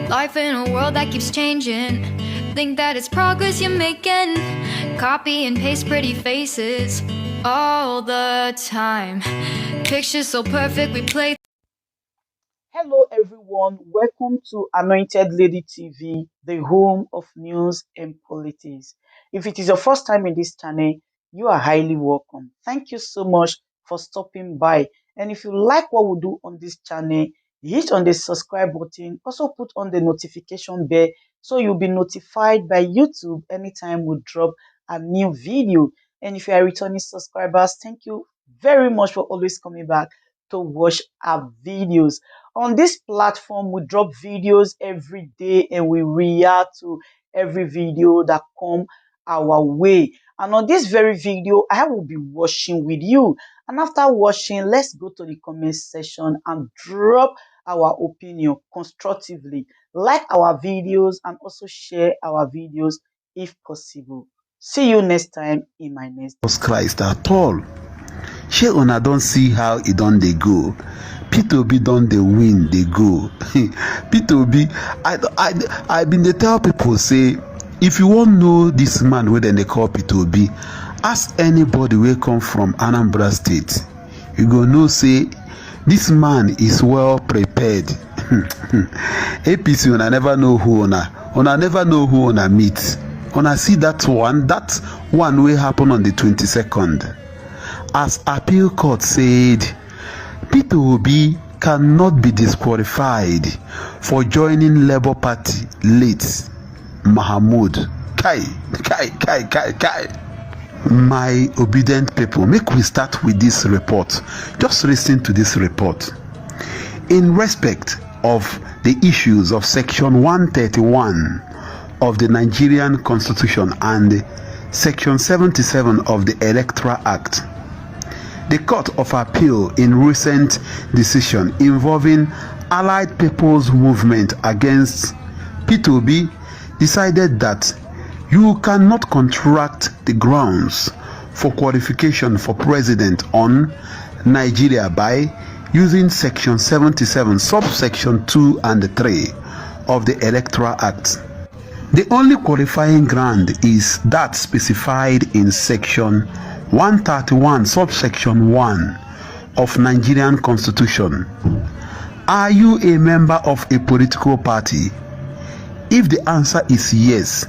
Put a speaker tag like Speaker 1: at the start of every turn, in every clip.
Speaker 1: Life in a world that keeps changing. Think that it's progress you're making. Copy and paste pretty faces all the time. Pictures so perfect we play.
Speaker 2: Hello everyone, welcome to Anointed Lady TV, the home of news and politics. If it is your first time in this channel, you are highly welcome. Thank you so much for stopping by. And if you like what we do on this channel, hit on the subscribe button, also put on the notification bell so you'll be notified by YouTube anytime we drop a new video. And if you are returning subscribers, thank you very much for always coming back to watch our videos. On this platform, we drop videos every day and we react to every video that come our way. And on this very video, I will be watching with you. And after watching, let's go to the comment section and drop our opinion constructively. Like our videos and also share our videos if possible. See you next time in my next
Speaker 3: Jesus Christ at all. Shey una don see how e don dey go. P2B don dey win dey go. P2B, I been dey tell people say if you wan know this man wey dem dey call P2B, ask anybody wey come from Anambra State. You go know say this man is well prepared. APC una never know who una never know who una meet. Una see that one wey happen on the 22nd. As appeal court said, P2B cannot be disqualified for joining Labour Party late Mahmoud. Kai. My obedient people, make we start with this report. Just listen to this report. In respect of the issues of Section 131 of the Nigerian Constitution and Section 77 of the Electoral Act, the Court of Appeal in recent decision involving Allied People's Movement against P2B decided that you cannot contract the grounds for qualification for president on Nigeria by using Section 77, subsection 2 and 3 of the Electoral Act. The only qualifying ground is that specified in Section 131, subsection 1 of Nigerian Constitution. Are you a member of a political party? If the answer is yes,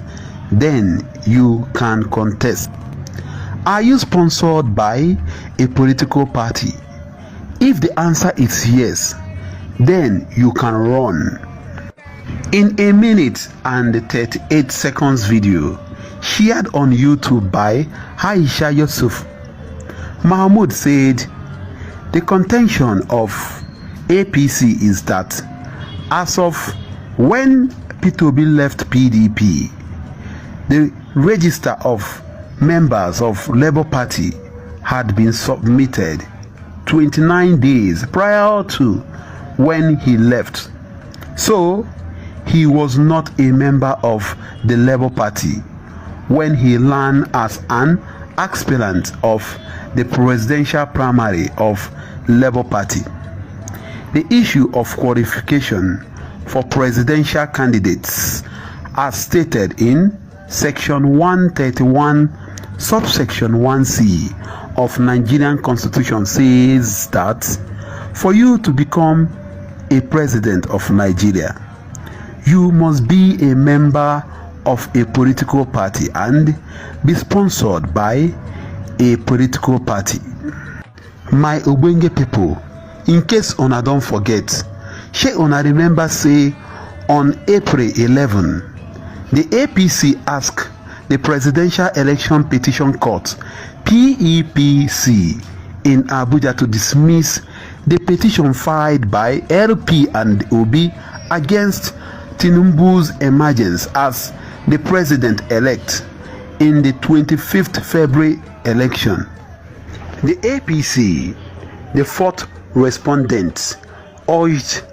Speaker 3: then you can contest. Are you sponsored by a political party? If the answer is yes, then you can run. In a minute and 38 seconds video shared on YouTube by Aisha Yusuf, Mahmoud said the contention of APC is that as of when P2B left PDP, the register of members of Labour Party had been submitted 29 days prior to when he left. So he was not a member of the Labour Party when he ran as an aspirant of the presidential primary of Labour Party. The issue of qualification for presidential candidates, as stated in Section 131, subsection 1C of Nigerian Constitution, says that for you to become a president of Nigeria, you must be a member of a political party and be sponsored by a political party. My Obenge people, in case una don't forget, shey una remember say on April 11, the APC asked the Presidential Election Petition Court, PEPC, in Abuja to dismiss the petition filed by LP and OB against Tinubu's emergence as the president-elect in the 25th February election. The APC, the fourth respondent, urged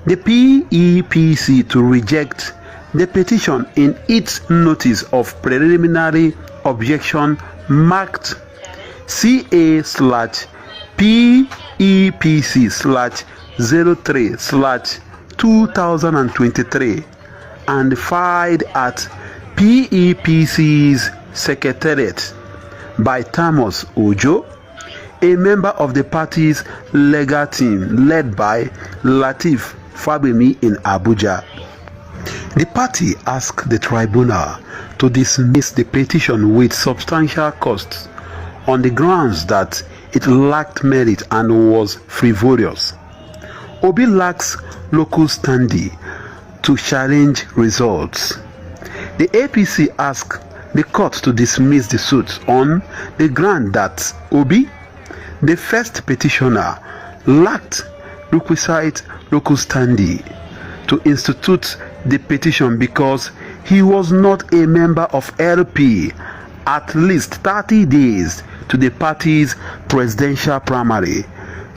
Speaker 3: the PEPC to reject the petition in its notice of preliminary objection marked CA/PEPC/03/2023 and filed at PEPC's secretariat by Thomas Ojo, a member of the party's legal team led by Lateef Fagbemi in Abuja. The party asked the tribunal to dismiss the petition with substantial costs on the grounds that it lacked merit and was frivolous. Obi lacks local standing to challenge results. The APC asked the court to dismiss the suit on the ground that Obi, the first petitioner, lacked requisite local standing to institute the petition because he was not a member of LP at least 30 days to the party's presidential primary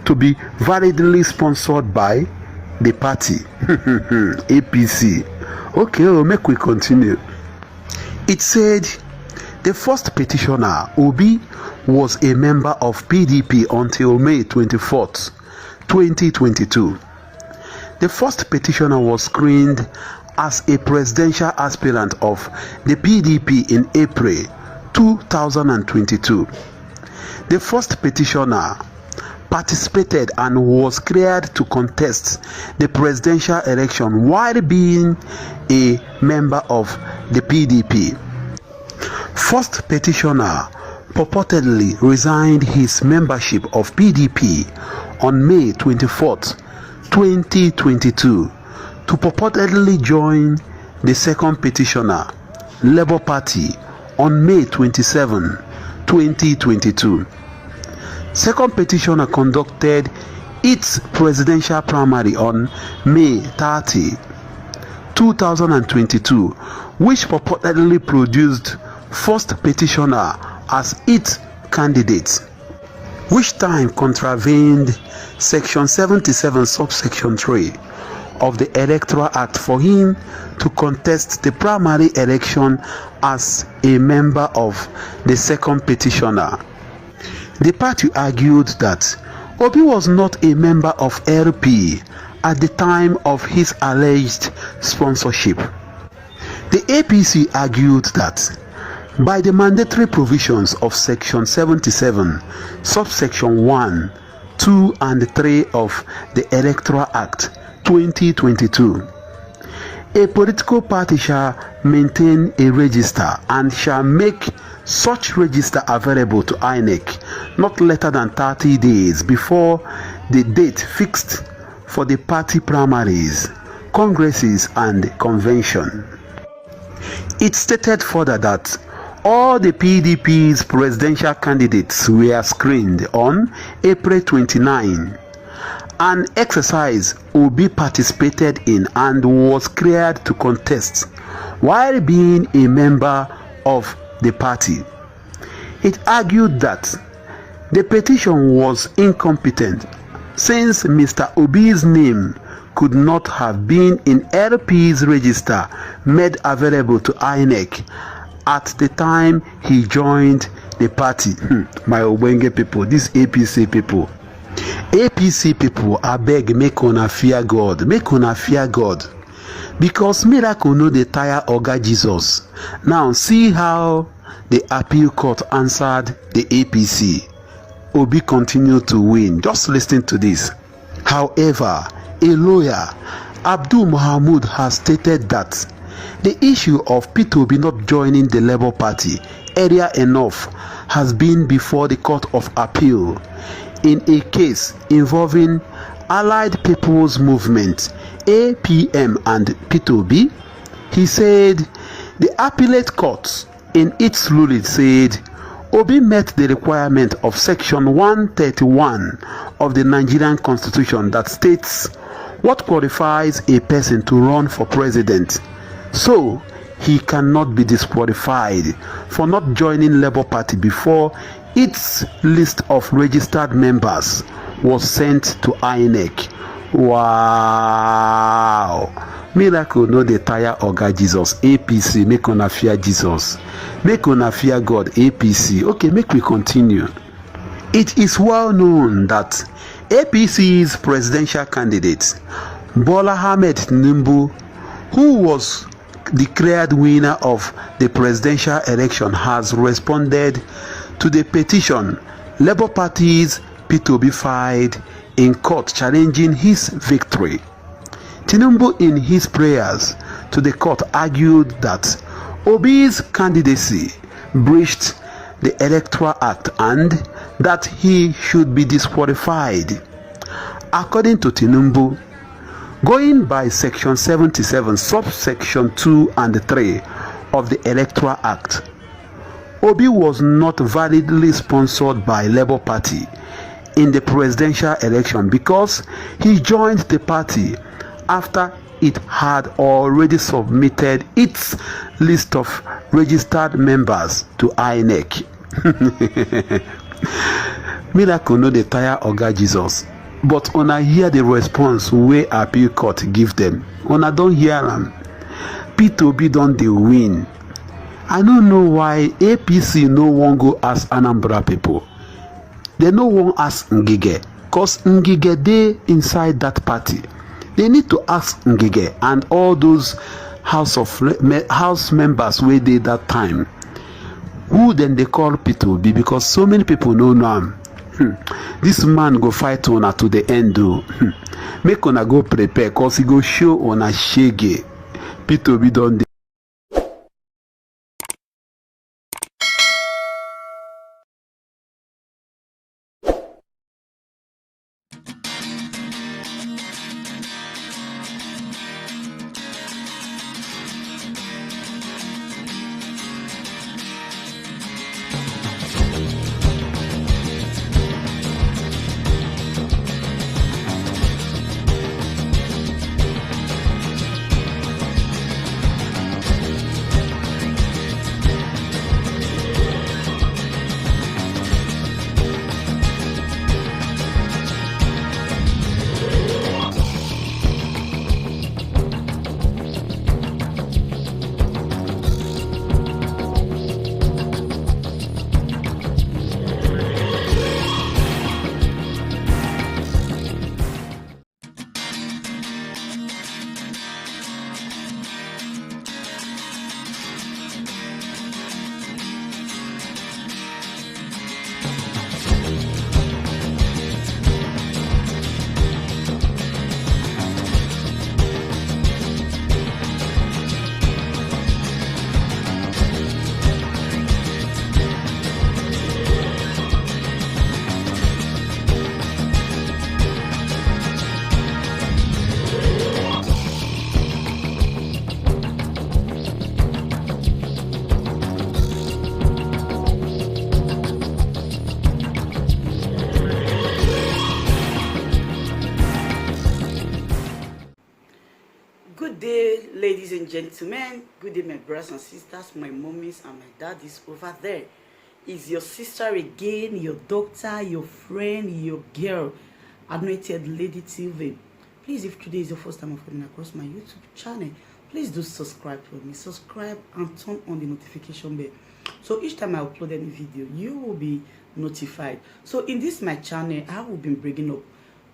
Speaker 3: to be validly sponsored by the party. APC. Okay, make we continue. It said the first petitioner, Obi, was a member of PDP until May 24th, 2022. The first petitioner was screened as a presidential aspirant of the PDP in April 2022. The first petitioner participated and was cleared to contest the presidential election while being a member of the PDP. First petitioner purportedly resigned his membership of PDP on May 24th, 2022 to purportedly join the second petitioner, Labour Party, on May 27, 2022. Second petitioner conducted its presidential primary on May 30, 2022, which purportedly produced first petitioner as its candidate, which time contravened Section 77 subsection 3 of the Electoral Act for him to contest the primary election as a member of the second petitioner. The party argued that Obi was not a member of LP at the time of his alleged sponsorship. The APC argued that by the mandatory provisions of Section 77, subsection 1, 2 and 3 of the Electoral Act 2022, a political party shall maintain a register and shall make such register available to INEC not later than 30 days before the date fixed for the party primaries, congresses and convention. It stated further that all the PDP's presidential candidates were screened on April 29. An exercise Obi participated in and was cleared to contest while being a member of the party. It argued that the petition was incompetent since Mr. Obi's name could not have been in LP's register made available to INEC at the time he joined the party. My Obenge people, these APC people, I beg, make una fear God, because miracle no dey tire Oga Jesus. Now see how the appeal court answered the APC. Obi continued to win. Just listen to this. However, a lawyer, Abdul Mohamud, has stated that the issue of Peter Obi not joining the Labour Party earlier enough has been before the Court of Appeal in a case involving Allied People's Movement APM and Peter Obi. He said the appellate court in its ruling said Obi met the requirement of Section 131 of the Nigerian Constitution that states what qualifies a person to run for president. So he cannot be disqualified for not joining Labour Party before its list of registered members was sent to INEC. Wow! Miracle no dey tire Oga Jesus. APC, make una fear Jesus. Make una fear God. APC. Okay, make we continue. It is well known that APC's presidential candidate Bola Ahmed Tinubu, who was declared winner of the presidential election, has responded to the petition Labour Party's P2B filed in court challenging his victory. Tinubu, in his prayers to the court, argued that Obi's candidacy breached the Electoral Act and that he should be disqualified. According to Tinubu, going by Section 77, subsection 2 and 3 of the Electoral Act, Obi was not validly sponsored by Labour Party in the presidential election because he joined the party after it had already submitted its list of registered members to INEC. Miracle no dey tire Oga Jesus, but una hear the response wey appeal court give them. Una don hear am. P2B don dey win. I no know why APC no wan go ask Anambra people. They no wan ask Ngige, cause Ngige dey inside that party. They need to ask Ngige and all those house members wey dey that time. Who then they call P2B, because so many people no know am. This man go fight una to the end o. Make una go prepare, cause he go show una shege. P2B don dey.
Speaker 2: Good day, ladies and gentlemen. Good day, my brothers and sisters, my mommies and my daddies over there. Is your sister again, your doctor, your friend, your girl, Anointed Lady TV. Please, if today is your first time of coming across my YouTube channel, please do subscribe for me. Subscribe and turn on the notification bell. So each time I upload any video, you will be notified. So in this my channel, I will be bringing up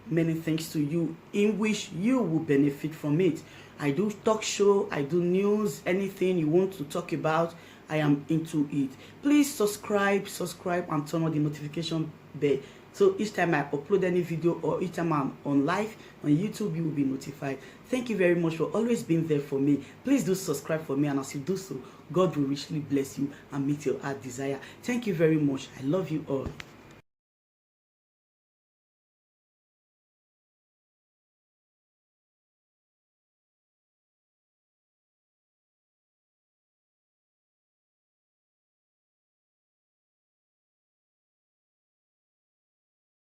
Speaker 2: many things to you in which you will benefit from it. I do talk show, I do news, anything you want to talk about, I am into it. Please subscribe and turn on the notification bell. So each time I upload any video or each time I'm on live on YouTube, you will be notified. Thank you very much for always being there for me. Please do subscribe for me, and as you do so, God will richly bless you and meet your heart desire. Thank you very much. I love you all.